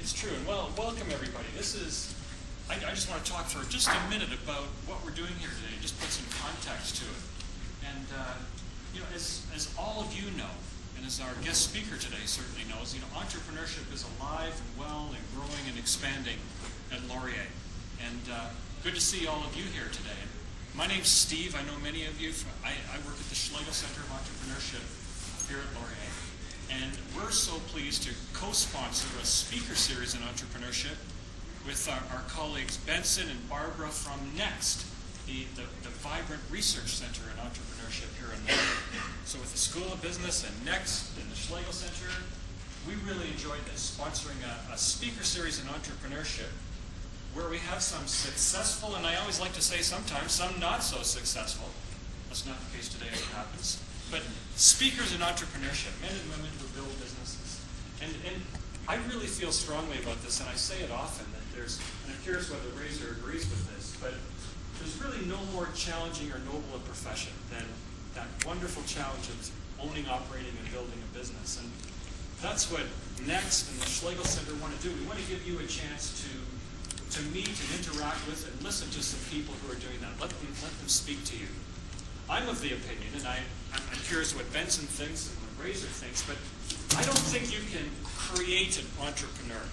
It's true. And well, welcome everybody. I just want to talk for just a minute about what we're doing here today, just put some context to it. And, as all of you know, and as our guest speaker today certainly knows, entrepreneurship is alive and well and growing and expanding at Laurier. And good to see all of you here today. My name's Steve. I know many of you. I work at the Schlegel Center of Entrepreneurship here at Laurier. And we're so pleased to co-sponsor a speaker series in entrepreneurship with our colleagues Benson and Barbara from NEXT, the Vibrant Research Center in Entrepreneurship here in Laurier. So with the School of Business and NEXT and the Schlegel Center, we really enjoyed this, sponsoring a speaker series in entrepreneurship where we have some successful, and I always like to say sometimes, some not so successful. That's not the case today as it happens. But speakers in entrepreneurship, men and women who build businesses. And I really feel strongly about this, and I say it often, that and I'm curious whether Razor agrees with this, but there's really no more challenging or noble a profession than that wonderful challenge of owning, operating, and building a business. And that's what NEXT and the Schlegel Center want to do. We want to give you a chance to meet and interact with and listen to some people who are doing that. Let them speak to you. I'm of the opinion, and I'm curious what Benson thinks and what Razor thinks, but I don't think you can create an entrepreneur.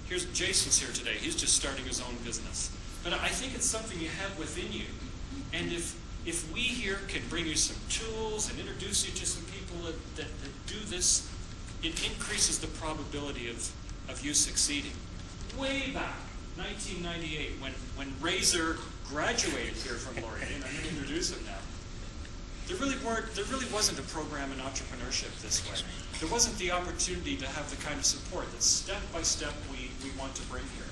Here's Jason's here today. He's just starting his own business. But I think it's something you have within you. And if we here can bring you some tools and introduce you to some people that do this, it increases the probability of you succeeding. Way back, 1998, when Razor graduated here from Laurier, and I'm going to introduce him now, there really wasn't a program in entrepreneurship this way. There wasn't the opportunity to have the kind of support that step by step we want to bring here.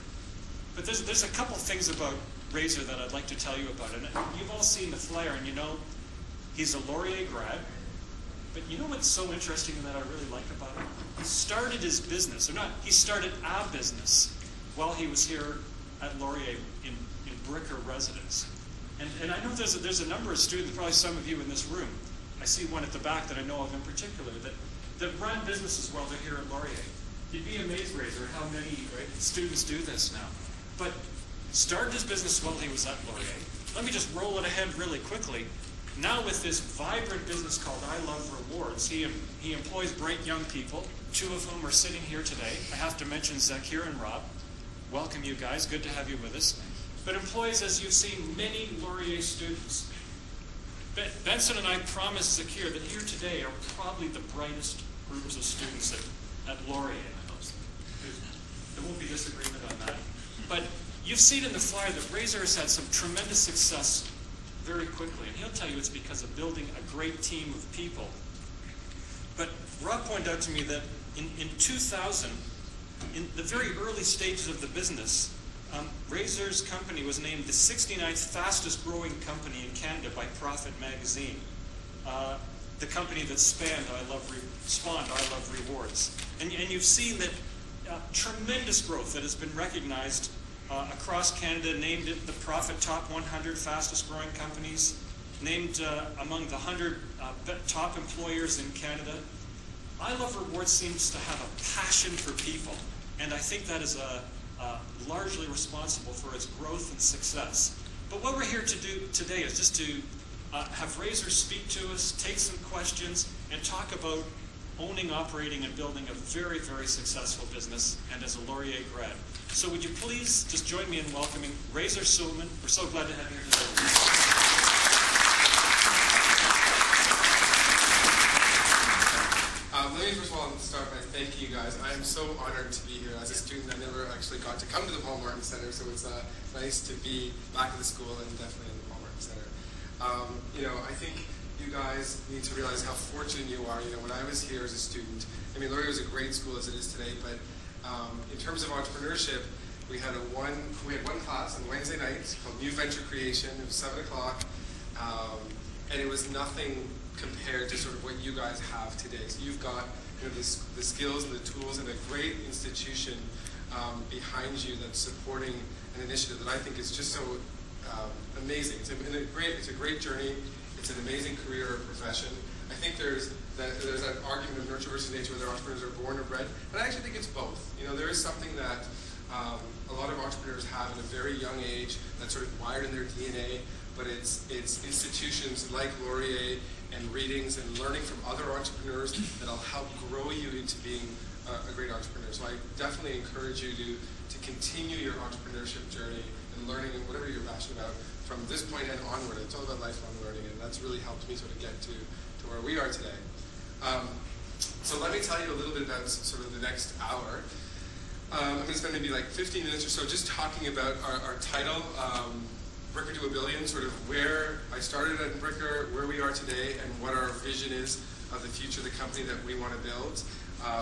But there's a couple things about Razor that I'd like to tell you about. And you've all seen the flyer, and he's a Laurier grad. But you know what's so interesting and that I really like about him? He started his business, he started a business while he was here at Laurier in Bricker residence. And I know there's a number of students, probably some of you in this room. I see one at the back that I know of in particular, that run businesses while they're here at Laurier. You'd be amazed, Razor, how many students do this now. But started his business while he was at Laurier. Let me just roll it ahead really quickly. Now with this vibrant business called I Love Rewards, he employs bright young people, two of whom are sitting here today. I have to mention Zakir and Rob. Welcome you guys, good to have you with us. But employs, as you've seen, many Laurier students. Benson and I promised Zakir that here today are probably the brightest groups of students at Laurier. There won't be disagreement on that. But you've seen in the flyer that Razor has had some tremendous success very quickly. And he'll tell you it's because of building a great team of people. But Rob pointed out to me that in 2000, in the very early stages of the business, Razor's company was named the 69th fastest growing company in Canada by Profit magazine. The company that spawned I Love Rewards. And you've seen that tremendous growth that has been recognized across Canada, named it the Profit Top 100 fastest growing companies, named among the 100 top employers in Canada. I Love Rewards seems to have a passion for people, and I think that is largely responsible for its growth and success. But what we're here to do today is just to have Razor speak to us, take some questions, and talk about owning, operating, and building a very, very successful business, and as a Laurier grad. So would you please just join me in welcoming Razor Suleman. We're so glad to have you here today. Let me first of all start by thanking you guys. I am so honored to be here. As a student, I never actually got to come to the Paul Martin Center, so it's nice to be back at the school and definitely in the Paul Martin Center. I think you guys need to realize how fortunate you are. When I was here as a student, Laurier is a great school as it is today, but in terms of entrepreneurship, we had one class on Wednesday nights called New Venture Creation. It was 7 o'clock, and it was nothing compared to sort of what you guys have today. So you've got the skills and the tools and a great institution behind you that's supporting an initiative that I think is just so amazing. It's a great journey. It's an amazing career or profession. I think there's that argument of nurture versus nature, whether entrepreneurs are born or bred, and I actually think it's both. You know, there is something that a lot of entrepreneurs have at a very young age that's sort of wired in their DNA, but it's institutions like Laurier and readings and learning from other entrepreneurs that'll help grow you into being a great entrepreneur. So I definitely encourage you to continue your entrepreneurship journey and learning and whatever you're passionate about from this point and onward. It's all about lifelong learning, and that's really helped me sort of get to where we are today. So let me tell you a little bit about sort of the next hour. I'm going to spend maybe like 15 minutes or so just talking about our title, Bricker to a Billion, sort of where I started at Bricker, where we are today, and what our vision is of the future of the company that we want to build.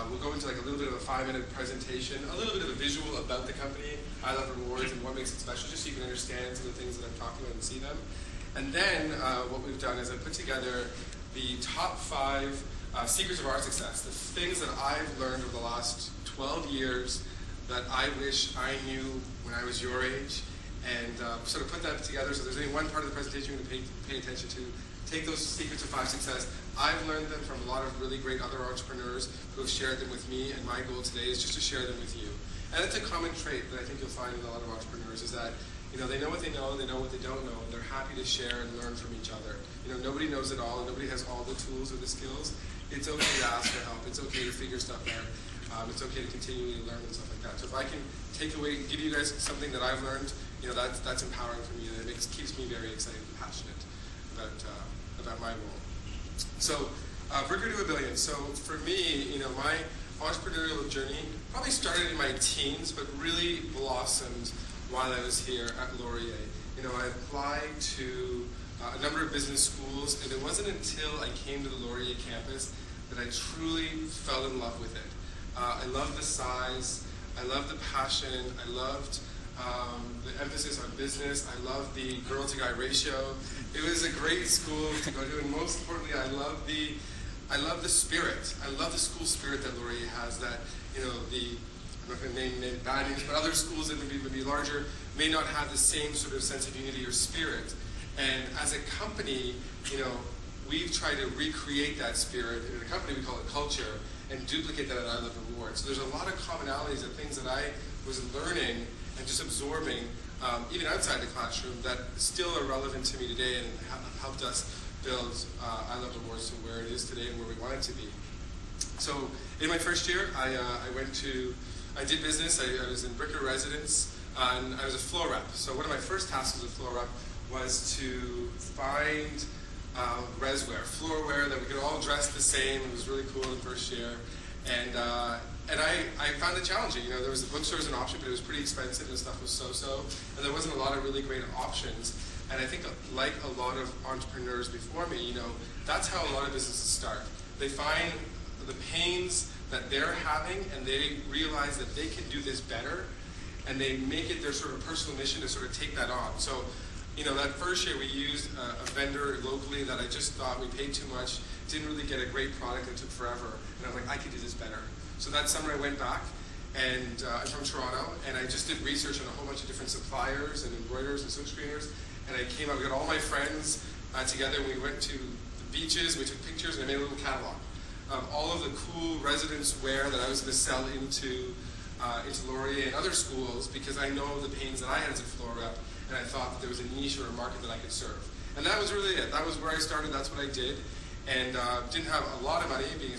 We'll go into like a little bit of a 5-minute presentation, a little bit of a visual about the company, I Love Rewards, and what makes it special, just so you can understand some of the things that I'm talking about and see them. And then what we've done is I put together the top 5 secrets of our success, the things that I've learned over the last 12 years that I wish I knew when I was your age, and sort of put that together. So if there's any one part of the presentation you're going to pay attention to, take those secrets of 5 success. I've learned them from a lot of really great other entrepreneurs who have shared them with me, and my goal today is just to share them with you. And it's a common trait that I think you'll find in a lot of entrepreneurs is that, you know, they know what they know what they don't know, and they're happy to share and learn from each other. You know, nobody knows it all, and nobody has all the tools or the skills. It's okay to ask for help. It's okay to figure stuff out. It's okay to continually learn and stuff like that. So if I can take away, give you guys something that I've learned, you know, that's empowering for me, and it keeps me very excited and passionate about my role. So, Bricker to a Billion. So for me, you know, my entrepreneurial journey probably started in my teens, but really blossomed while I was here at Laurier. You know, I applied to a number of business schools, and it wasn't until I came to the Laurier campus that I truly fell in love with it. I loved the size, I loved the passion, I loved the emphasis on business, I loved the girl-to-guy ratio. It was a great school to go to, and most importantly, I love the spirit. I love the school spirit that Laurier has. That, you know, I'm not going to name bad names, but other schools that would be larger may not have the same sort of sense of unity or spirit. And as a company, you know, we've tried to recreate that spirit. In a company, we call it culture, and duplicate that at I Love Rewards. So there's a lot of commonalities of things that I was learning and just absorbing, even outside the classroom, that still are relevant to me today and have helped us build I Love Rewards to where it is today and where we want it to be. So in my first year, I did business. I was in Bricker residence, and I was a floor rep. So one of my first tasks as a floor rep was to find reswear, floorwear that we could all dress the same. It was really cool in the first year. And I found it challenging. You know, there was the bookstore as an option, but it was pretty expensive and stuff was so-so. And there wasn't a lot of really great options. And I think, like a lot of entrepreneurs before me, you know, that's how a lot of businesses start. They find the pains that they're having, and they realize that they can do this better, and they make it their sort of personal mission to sort of take that on. So, you know, that first year we used a vendor locally that I just thought we paid too much, didn't really get a great product, and took forever. And I'm like, I could do this better. So that summer I went back, and I'm from Toronto, and I just did research on a whole bunch of different suppliers and embroiderers and silk screeners, and I came out, we got all my friends together, and we went to the beaches, we took pictures, and I made a little catalog. All of the cool residence wear that I was going to sell into Laurier and other schools, because I know the pains that I had as a floor rep, and I thought that there was a niche or a market that I could serve. And that was really it. That was where I started, that's what I did, and didn't have a lot of money, being a